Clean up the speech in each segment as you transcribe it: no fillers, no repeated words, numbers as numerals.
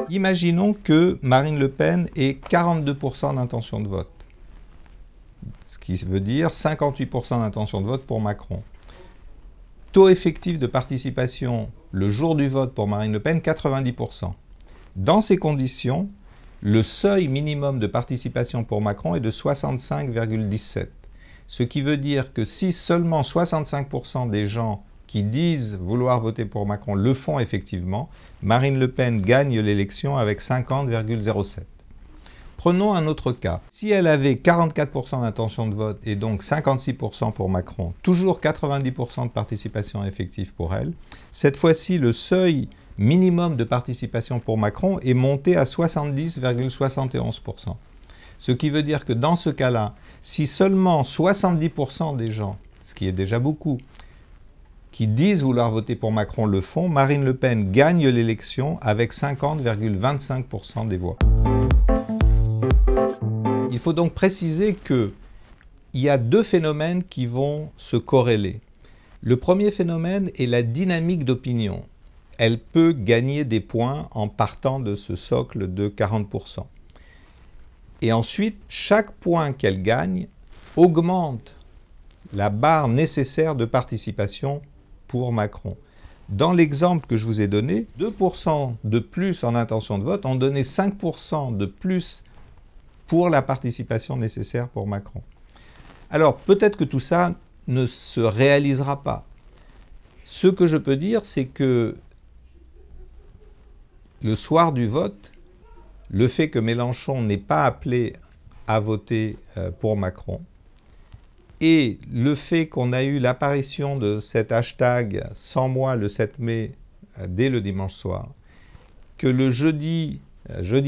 Imaginons que Marine Le Pen ait 42% d'intention de vote, ce qui veut dire 58% d'intention de vote pour Macron. Taux effectif de participation le jour du vote pour Marine Le Pen, 90%. Dans ces conditions, le seuil minimum de participation pour Macron est de 65,17. Ce qui veut dire que si seulement 65% des gens qui disent vouloir voter pour Macron le font effectivement, Marine Le Pen gagne l'élection avec 50,07. Prenons un autre cas. Si elle avait 44% d'intention de vote et donc 56% pour Macron, toujours 90% de participation effective pour elle, cette fois-ci le seuil minimum de participation pour Macron est monté à 70,71%. Ce qui veut dire que dans ce cas-là, si seulement 70% des gens, ce qui est déjà beaucoup, qui disent vouloir voter pour Macron le font, Marine Le Pen gagne l'élection avec 50,25% des voix. Il faut donc préciser qu'il y a deux phénomènes qui vont se corréler. Le premier phénomène est la dynamique d'opinion. Elle peut gagner des points en partant de ce socle de 40%. Et ensuite, chaque point qu'elle gagne augmente la barre nécessaire de participation pour Macron. Dans l'exemple que je vous ai donné, 2% de plus en intention de vote ont donné 5% de plus pour la participation nécessaire pour Macron. Alors, peut-être que tout ça ne se réalisera pas. Ce que je peux dire, c'est que le soir du vote, le fait que Mélenchon n'ait pas appelé à voter pour Macron et le fait qu'on a eu l'apparition de cet hashtag « Sans moi le 7 mai » dès le dimanche soir, que le jeudi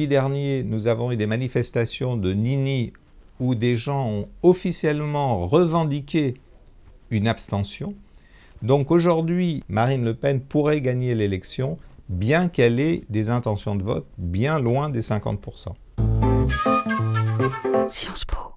dernier, nous avons eu des manifestations de Nini où des gens ont officiellement revendiqué une abstention. Donc aujourd'hui, Marine Le Pen pourrait gagner l'élection, bien qu'elle ait des intentions de vote bien loin des 50%. Sciences Po.